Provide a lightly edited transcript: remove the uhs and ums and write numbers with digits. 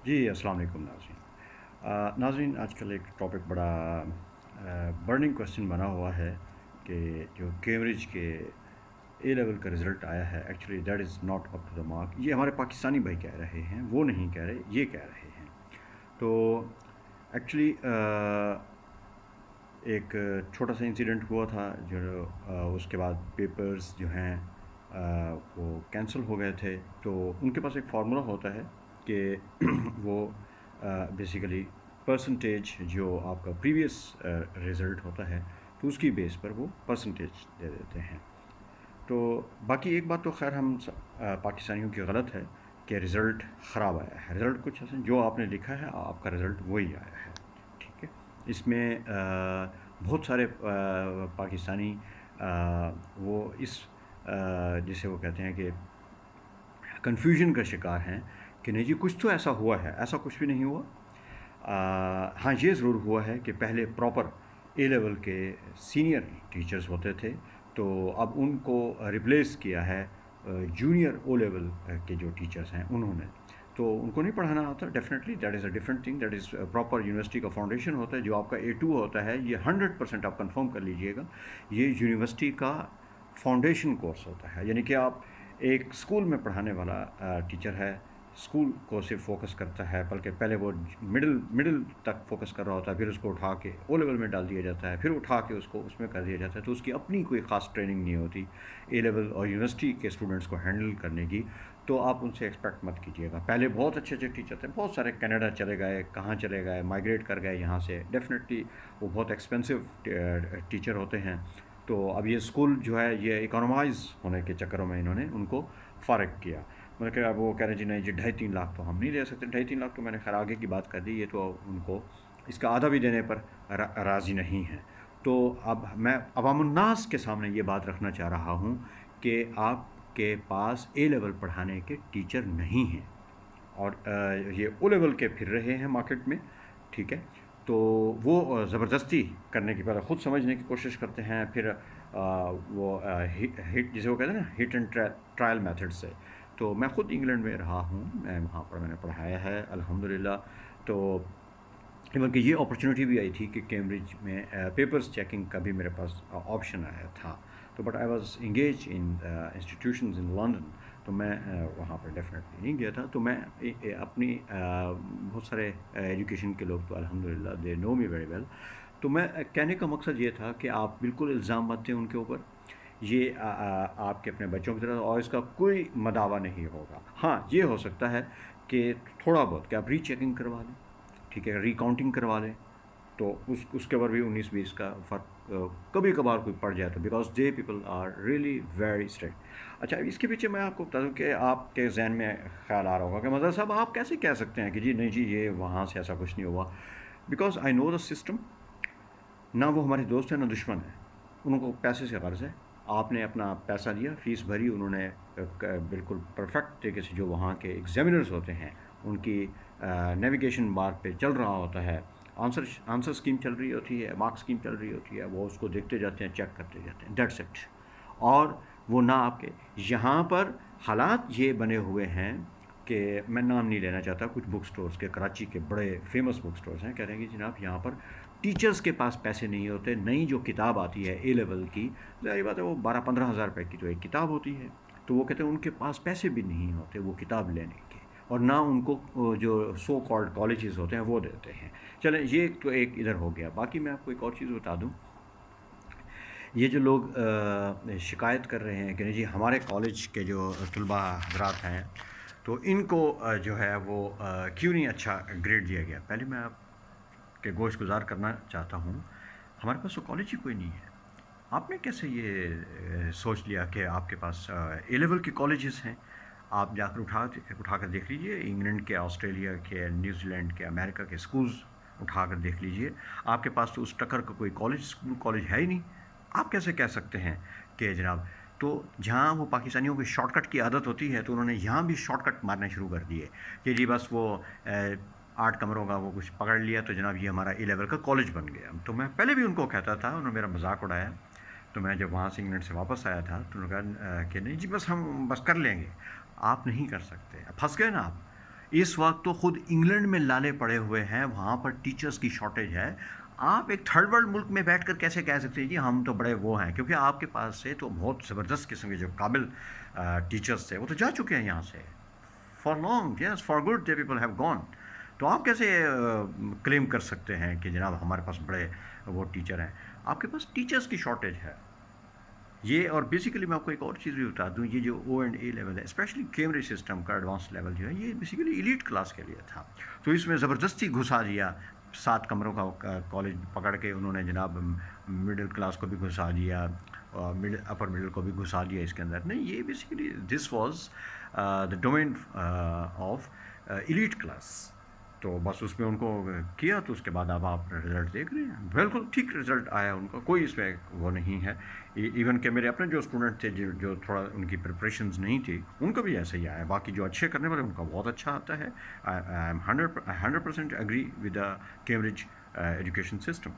جی السلام علیکم ناظرین۔ ناظرین، آج کل ایک ٹاپک بڑا برننگ کوشچن بنا ہوا ہے کہ جو کیمبرج کے اے لیول کا رزلٹ آیا ہے، actually that is not up to the mark. یہ ہمارے پاکستانی بھائی کہہ رہے ہیں، وہ نہیں کہہ رہے، یہ کہہ رہے ہیں۔ تو ایکچولی ایک چھوٹا سا انسیڈنٹ ہوا تھا جو اس کے بعد پیپرز جو ہیں وہ کینسل ہو گئے تھے۔ تو ان کے پاس ایک فارمولا ہوتا ہے کہ وہ بیسیکلی پرسنٹیج جو آپ کا پریویس رزلٹ ہوتا ہے تو اس کی بیس پر وہ پرسنٹیج دے دیتے ہیں۔ تو باقی ایک بات تو خیر ہم پاکستانیوں کی غلط ہے کہ رزلٹ خراب آیا ہے۔ رزلٹ کچھ ایسا جو آپ نے لکھا ہے آپ کا رزلٹ وہی آیا ہے، ٹھیک ہے۔ اس میں بہت سارے پاکستانی وہ اس جسے وہ کہتے ہیں کہ کنفیوژن کا شکار ہیں کہ نہیں جی کچھ تو ایسا ہوا ہے، ایسا کچھ بھی نہیں ہوا۔ ہاں یہ ضرور ہوا ہے کہ پہلے پراپر اے لیول کے سینئر ٹیچرز ہوتے تھے، تو اب ان کو ریپلیس کیا ہے جونیئر او لیول کے جو ٹیچرز ہیں انہوں نے۔ تو ان کو نہیں پڑھانا آتا، definitely that is a different thing, that is proper university کا فاؤنڈیشن ہوتا ہے جو آپ کا A2 ہوتا ہے۔ یہ 100% آپ کنفرم کر لیجئے گا، یہ یونیورسٹی کا فاؤنڈیشن کورس ہوتا ہے۔ یعنی کہ آپ ایک اسکول میں پڑھانے والا ٹیچر ہے، اسکول کو صرف فوکس کرتا ہے، بلکہ پہلے وہ مڈل تک فوکس کر رہا ہوتا ہے، پھر اس کو اٹھا کے او لیول میں ڈال دیا جاتا ہے، پھر اٹھا کے اس کو اس میں کر دیا جاتا ہے۔ تو اس کی اپنی کوئی خاص ٹریننگ نہیں ہوتی اے لیول اور یونیورسٹی کے اسٹوڈنٹس کو ہینڈل کرنے کی، تو آپ ان سے ایکسپیکٹ مت کیجیے گا۔ پہلے بہت اچھے ٹیچر تھے، بہت سارے کینیڈا چلے گئے، کہاں چلے گئے، مائگریٹ کر گئے یہاں سے، ڈیفینیٹلی وہ بہت ایکسپینسو ٹیچر ہوتے ہیں۔ تو اب یہ اسکول جو ہے یہ اکانومائز ہونے کے چکروں میں انہوں نے ان کو فارغ کیا، مطلب کہ اب وہ کہہ رہے ہیں جی نہیں جی 2.5-3 لاکھ تو ہم نہیں دے سکتے۔ 2.5-3 لاکھ تو میں نے خیر آگے کی بات کر دی، یہ تو ان کو اس کا آدھا بھی دینے پر راضی نہیں ہیں۔ تو اب میں عوام الناس کے سامنے یہ بات رکھنا چاہ رہا ہوں کہ آپ کے پاس اے لیول پڑھانے کے ٹیچر نہیں ہیں، اور یہ او لیول کے پھر رہے ہیں مارکیٹ میں، ٹھیک ہے۔ تو وہ زبردستی کرنے کی، پہلے خود سمجھنے کی کوشش کرتے ہیں، پھر وہ ہٹ جسے وہ کہتے ہیں نا ہٹ اینڈ ٹرائل میتھڈ سے۔ تو میں خود انگلینڈ میں رہا ہوں، میں وہاں پر میں نے پڑھایا ہے الحمدللہ۔ تو بلکہ یہ اپرچونیٹی بھی آئی تھی کہ کیمبرج میں پیپرز چیکنگ کا بھی میرے پاس آپشن آیا تھا، تو but I was engage in institutions in London, تو میں وہاں پر ڈیفینیٹلی نہیں گیا تھا۔ تو میں اپنی بہت سارے ایجوکیشن کے لوگ تو الحمدللہ دے نو می ویری ویل۔ تو میں کہنے کا مقصد یہ تھا کہ آپ بالکل الزام مت دیں ان کے اوپر، یہ آپ کے اپنے بچوں کی طرح، اور اس کا کوئی مداوع نہیں ہوگا۔ ہاں یہ ہو سکتا ہے کہ تھوڑا بہت کہ آپ ری چیکنگ کروا لیں، ٹھیک ہے، ری کاؤنٹنگ کروا لیں، تو اس کے اوپر بھی 19-20 کا فرق کبھی کبھار کوئی پڑ جائے تو، because the people are really very strict. اچھا اس کے پیچھے میں آپ کو بتا دوں کہ آپ کے ذہن میں خیال آ رہا ہوگا کہ مظہر صاحب آپ کیسے کہہ سکتے ہیں کہ جی نہیں جی یہ وہاں سے ایسا کچھ نہیں ہوا، because I know the system. نہ وہ ہمارے دوست ہیں نہ دشمن ہیں، ان کو پیسے سے غرض ہے۔ آپ نے اپنا پیسہ دیا، فیس بھری، انہوں نے بالکل پرفیکٹ طریقے سے جو وہاں کے ایگزامینرز ہوتے ہیں ان کی نیویگیشن بار پہ چل رہا ہوتا ہے، آنسر اسکیم چل رہی ہوتی ہے، مارک اسکیم چل رہی ہوتی ہے، وہ اس کو دیکھتے جاتے ہیں، چیک کرتے جاتے ہیں، دیٹس اٹ۔ اور وہ نہ آپ کے یہاں پر حالات یہ بنے ہوئے ہیں کہ میں نام نہیں لینا چاہتا، کچھ بک سٹورز کے کراچی کے بڑے فیمس بک سٹورز ہیں، کہہ رہے ہیں کہ جناب یہاں پر ٹیچرز کے پاس پیسے نہیں ہوتے، نئی جو کتاب آتی ہے اے لیول کی، ظاہر بات ہے وہ 12-15 ہزار روپے کی تو ایک کتاب ہوتی ہے، تو وہ کہتے ہیں ان کے پاس پیسے بھی نہیں ہوتے وہ کتاب لینے کے، اور نہ ان کو جو سو کالڈ کالجز ہوتے ہیں وہ دیتے ہیں۔ چلیں یہ تو ایک ادھر ہو گیا، باقی میں آپ کو ایک اور چیز بتا دوں، یہ جو لوگ شکایت کر رہے ہیں کہ نہیں جی ہمارے کالج کے جو طلباء حضرات ہیں تو ان کو جو ہے وہ کیوں نہیں اچھا گریڈ دیا گیا، پہلے میں آپ کے گوش گزار کرنا چاہتا ہوں، ہمارے پاس تو کالج ہی کوئی نہیں ہے۔ آپ نے کیسے یہ سوچ لیا کہ آپ کے پاس اے لیول کے کالجز ہیں؟ آپ جا کر اٹھا کر دیکھ لیجئے، انگلینڈ کے، آسٹریلیا کے، نیوزی لینڈ کے، امریکہ کے اسکولز اٹھا کر دیکھ لیجئے، آپ کے پاس تو اس ٹکر کا کوئی کالج ہے ہی نہیں۔ آپ کیسے کہہ سکتے ہیں کہ جناب، تو جہاں وہ پاکستانیوں کی شارٹ کٹ کی عادت ہوتی ہے تو انہوں نے یہاں بھی شارٹ کٹ مارنے شروع کر دیے کہ جی بس وہ 8 کمروں کا وہ کچھ پکڑ لیا تو جناب یہ ہمارا اے لیول کا کالج بن گیا۔ تو میں پہلے بھی ان کو کہتا تھا، انہوں نے میرا مذاق اڑایا، تو میں جب وہاں سے انگلینڈ سے واپس آیا تھا تو انہوں نے کہا کہ نہیں جی بس ہم بس کر لیں گے۔ آپ نہیں کر سکتے، پھنس گئے نا آپ۔ اس وقت تو خود انگلینڈ میں لالے پڑے ہوئے ہیں، وہاں پر ٹیچرز کی شارٹیج ہے. آپ ایک تھرڈ ورلڈ ملک میں بیٹھ کر کیسے کہہ سکتے ہیں جی ہم تو بڑے وہ ہیں، کیونکہ آپ کے پاس سے تو بہت زبردست قسم کے جو قابل ٹیچرز تھے وہ تو جا چکے ہیں یہاں سے for long. Yes, for good the people have gone. تو آپ کیسے کلیم کر سکتے ہیں کہ جناب ہمارے پاس بڑے وہ ٹیچر ہیں؟ آپ کے پاس ٹیچرز کی شارٹیج ہے. یہ اور بیسیکلی میں آپ کو ایک اور چیز بھی بتا دوں، یہ جو او اینڈ اے لیول ہے، اسپیشلی کیمبرج سسٹم کا ایڈوانس لیول جو ہے، یہ بیسیکلی ایلیٹ کلاس کے لیے تھا. تو اس میں زبردستی گھسا دیا، 7 کمروں کا کالج پکڑ کے انہوں نے جناب مڈل کلاس کو بھی گھسا دیا، اپر مڈل کو بھی گھسا دیا اس کے اندر. نہیں، یہ basically this was the domain of elite class. تو بس اس میں ان کو کیا، تو اس کے بعد اب آپ رزلٹ دیکھ رہے ہیں، بالکل ٹھیک رزلٹ آیا ان کا، کوئی اس میں وہ نہیں ہے. ایون کہ میرے اپنے جو اسٹوڈنٹ تھے جو تھوڑا ان کی پریپریشنز نہیں تھی، ان کا بھی ایسا ہی آیا. باقی جو اچھے کرنے والے ان کا بہت اچھا آتا ہے. I am 100% agree with the Cambridge education system.